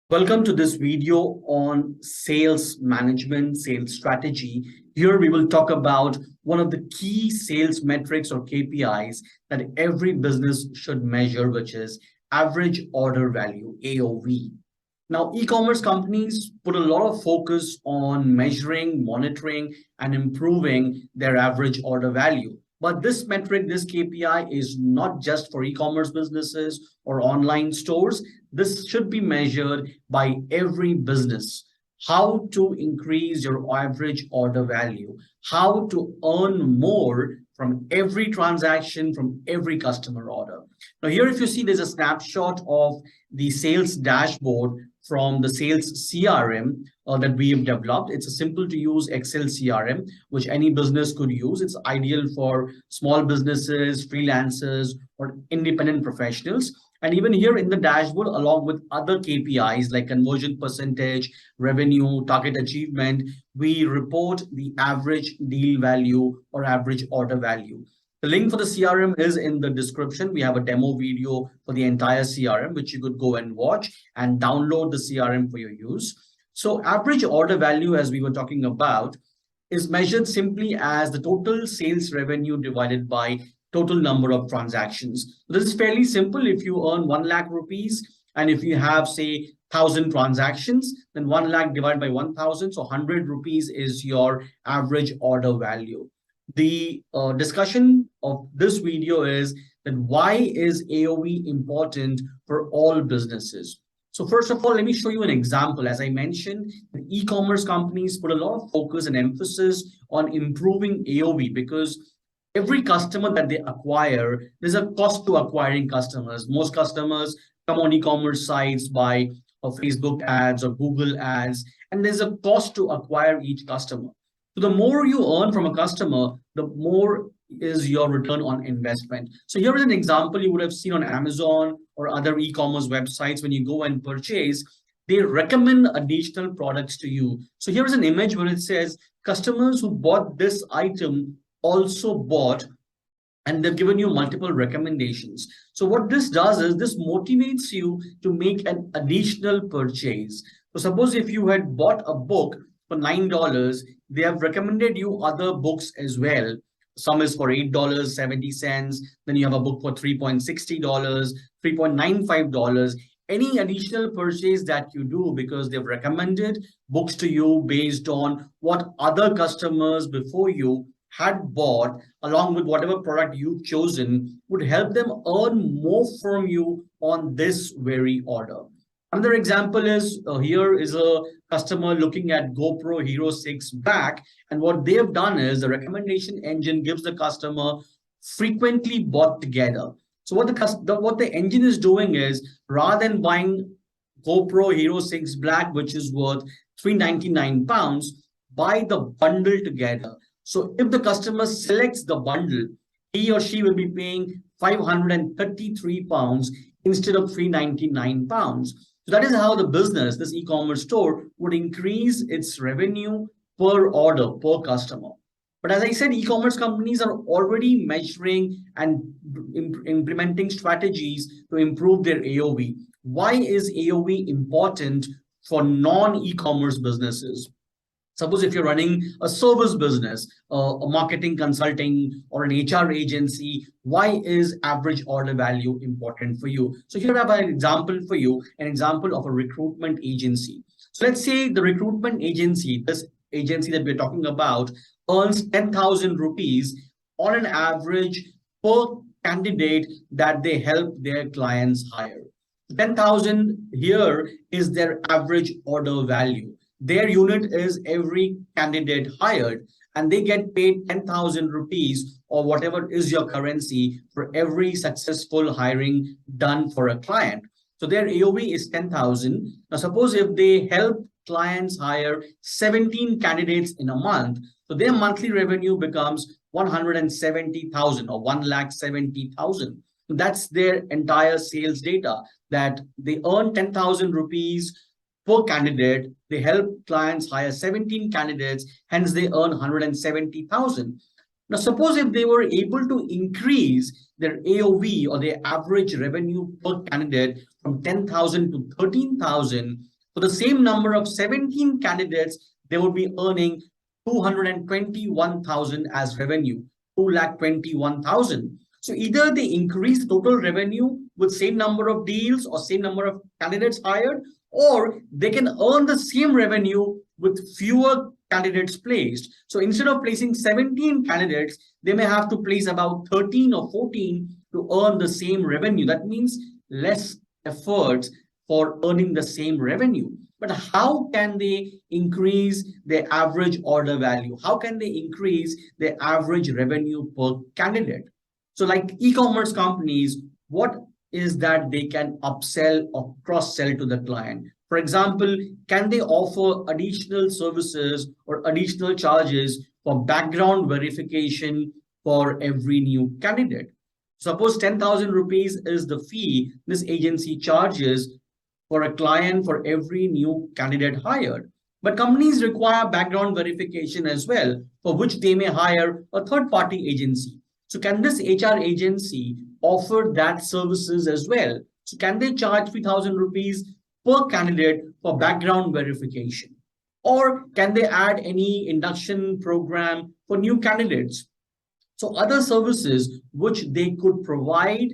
Welcome to this video on sales management, sales strategy. Here we will talk about one of the key sales metrics or KPIs that every business should measure, which is average order value, AOV. Now, e-commerce companies put a lot of focus on measuring, monitoring, and improving their average order value. But this metric, this KPI is not just for e-commerce businesses or online stores. This should be measured by every business. How to increase your average order value, how to earn more from every transaction, from every customer order. Now here, if you see, there's a snapshot of the sales dashboard from the sales CRM that we have developed. It's a simple to use Excel CRM, which any business could use. It's ideal for small businesses, freelancers, or independent professionals. And even here in the dashboard, along with other KPIs like conversion percentage, revenue, target achievement, we report the average deal value or average order value. The link for the CRM is in the description. We have a demo video for the entire CRM, which you could go and watch and download the CRM for your use. So average order value, as we were talking about, is measured simply as the total sales revenue divided by total number of transactions. This is fairly simple. If you earn 1 lakh rupees and if you have, say, 1,000 transactions, then 1 lakh divided by 1,000, so 100 rupees is your average order value. The discussion of this video is that why is AOV important for all businesses? So first of all, let me show you an example. As I mentioned, the e-commerce companies put a lot of focus and emphasis on improving AOV because every customer that they acquire, there's a cost to acquiring customers. Most customers come on e-commerce sites by Facebook ads or Google ads, and there's a cost to acquire each customer. So the more you earn from a customer, the more is your return on investment. So here is an example you would have seen on Amazon or other e-commerce websites. When you go and purchase, they recommend additional products to you. So here is an image where it says customers who bought this item also bought, and they've given you multiple recommendations. So what this does is this motivates you to make an additional purchase. So suppose if you had bought a book for $9, they have recommended you other books as well. Some is for $8.70. Then you have a book for $3.60, $3.95. Any additional purchase that you do because they've recommended books to you based on what other customers before you had bought, along with whatever product you've chosen, would help them earn more from you on this very order. Another example is here is a customer looking at GoPro Hero 6 back, and what they have done is the recommendation engine gives the customer frequently bought together. So what the engine is doing is, rather than buying GoPro Hero 6 Black, which is worth £399, buy the bundle together. So if the customer selects the bundle, he or she will be paying £533 instead of £399. So that is how the business, this e-commerce store, would increase its revenue per order, per customer. But as I said, e-commerce companies are already measuring and implementing strategies to improve their AOV. Why is AOV important for non-e-commerce businesses? Suppose if you're running a service business, a marketing consulting, or an HR agency, why is average order value important for you? So here I have an example for you, an example of a recruitment agency. So let's say the recruitment agency, this agency that we're talking about, earns 10,000 rupees on an average per candidate that they help their clients hire. 10,000 here is their average order value. Their unit is every candidate hired, and they get paid 10,000 rupees or whatever is your currency for every successful hiring done for a client. So their AOV is 10,000. Now, suppose if they help clients hire 17 candidates in a month, so their monthly revenue becomes 170,000 or 1,70,000. That's their entire sales data, that they earn 10,000 rupees per candidate. They help clients hire 17 candidates, hence they earn 170,000. Now, suppose if they were able to increase their AOV or their average revenue per candidate from 10,000 to 13,000, For the same number of 17 candidates, they would be earning 221,000 as revenue, 221,000. So either they increase total revenue with same number of deals or same number of candidates hired, or they can earn the same revenue with fewer candidates placed. So instead of placing 17 candidates, they may have to place about 13 or 14 to earn the same revenue. That means less effort for earning the same revenue. But how can they increase their average order value? How can they increase their average revenue per candidate? So like e-commerce companies, what is that they can upsell or cross-sell to the client? For example, can they offer additional services or additional charges for background verification for every new candidate? Suppose 10,000 rupees is the fee this agency charges for a client for every new candidate hired. But companies require background verification as well, for which they may hire a third-party agency. So can this HR agency offer that services as well? So can they charge 3,000 rupees per candidate for background verification? Or can they add any induction program for new candidates? So other services which they could provide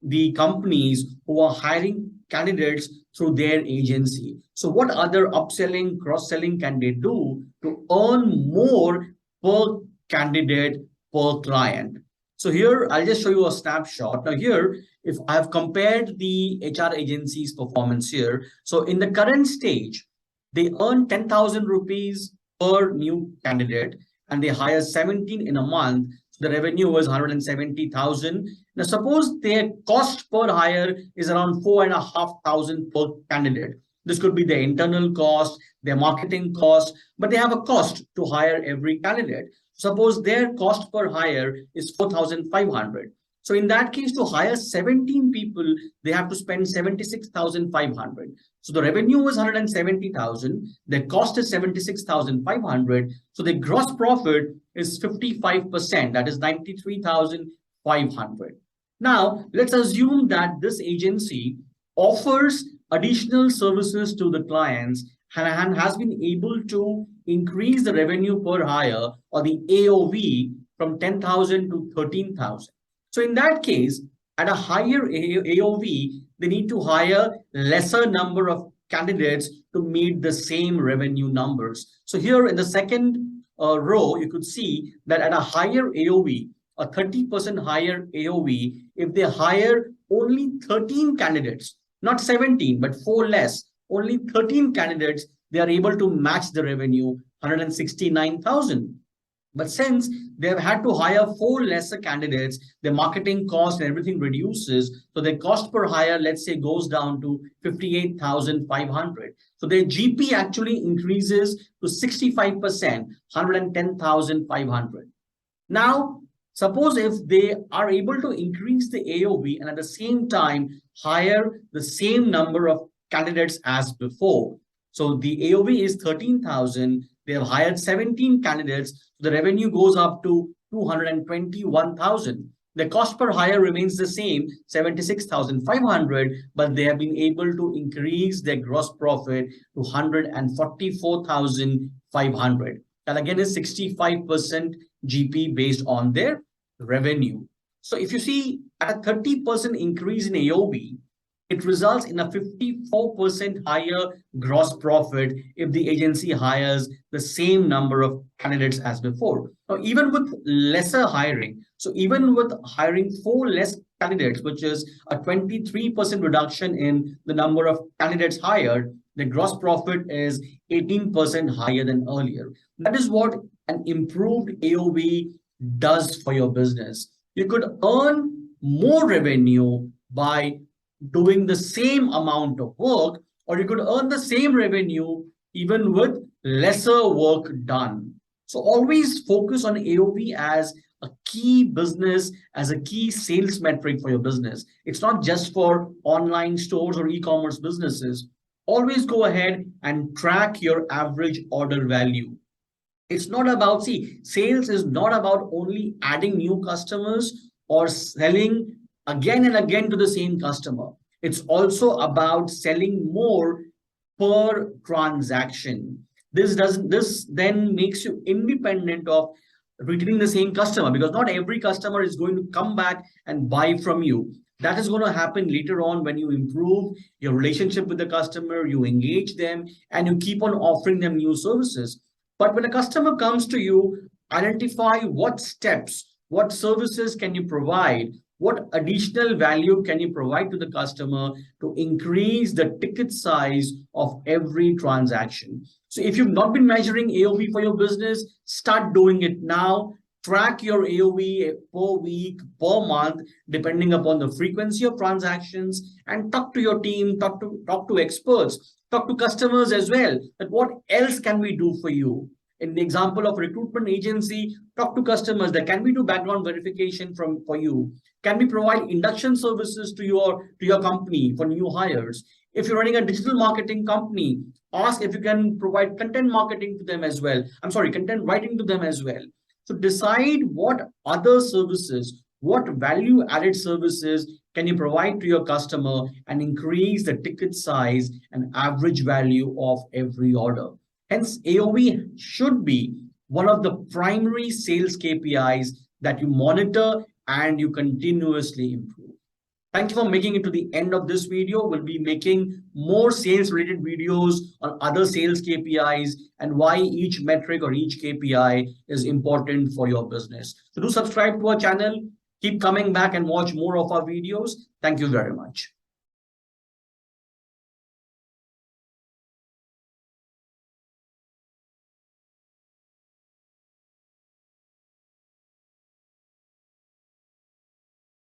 the companies who are hiring candidates through their agency. So what other upselling, cross-selling can they do to earn more per candidate, per client? So here, I'll just show you a snapshot. Now here, if I've compared the HR agency's performance here, so in the current stage, they earn 10,000 rupees per new candidate and they hire 17 in a month. So the revenue was 170,000. Now suppose their cost per hire is around 4,500 per candidate. This could be their internal cost, their marketing cost, but they have a cost to hire every candidate. Suppose their cost per hire is 4,500. So in that case, to hire 17 people, they have to spend 76,500. So the revenue was 170,000. Their cost is 76,500. So the gross profit is 55%. That is 93,500. Now, let's assume that this agency offers additional services to the clients and has been able to increase the revenue per hire or the AOV from 10,000 to 13,000. So in that case, at a higher AOV, they need to hire lesser number of candidates to meet the same revenue numbers. So here in the second row, you could see that at a higher AOV, a 30% higher AOV, if they hire only 13 candidates, not 17, but 4 less, only 13 candidates, they are able to match the revenue, 169,000. But since they've had to hire 4 lesser candidates, their marketing cost and everything reduces. So their cost per hire, let's say, goes down to 58,500. So their GP actually increases to 65%, 110,500. Now, suppose if they are able to increase the AOV and at the same time hire the same number of candidates as before. So the AOV is 13,000. They have hired 17 candidates. The revenue goes up to 221,000. The cost per hire remains the same, 76,500, but they have been able to increase their gross profit to 144,500. That again is 65% GP based on their revenue. So if you see at a 30% increase in AOV, it results in a 54% higher gross profit if the agency hires the same number of candidates as before. Now, even with lesser hiring, so even with hiring 4 less candidates, which is a 23% reduction in the number of candidates hired, the gross profit is 18% higher than earlier. That is what an improved AOV does for your business. You could earn more revenue by doing the same amount of work, or you could earn the same revenue even with lesser work done. So always focus on AOV as a key business, as a key sales metric for your business. It's not just for online stores or e-commerce businesses. Always go ahead and track your average order value. It's not about, sales is not about only adding new customers or selling again and again to the same customer. It's also about selling more per transaction. This then makes you independent of retaining the same customer, because not every customer is going to come back and buy from you. That is going to happen later on when you improve your relationship with the customer, you engage them, and you keep on offering them new services. But when a customer comes to you, identify what steps, what services can you provide, what additional value can you provide to the customer to increase the ticket size of every transaction. So if you've not been measuring AOV for your business, start doing it now. Track your AOV per week, per month, depending upon the frequency of transactions, and talk to your team, talk to experts, talk to customers as well, that what else can we do for you. In the example of recruitment agency, talk to customers that can we do background verification for you? Can we provide induction services to your company for new hires? If you're running a digital marketing company, ask if you can provide content marketing to them as well. Content writing to them as well. So decide what other services, what value added services can you provide to your customer and increase the ticket size and average value of every order. Hence, AOV should be one of the primary sales KPIs that you monitor and you continuously improve. Thank you for making it to the end of this video. We'll be making more sales related videos on other sales KPIs and why each metric or each KPI is important for your business. So do subscribe to our channel. Keep coming back and watch more of our videos. Thank you very much.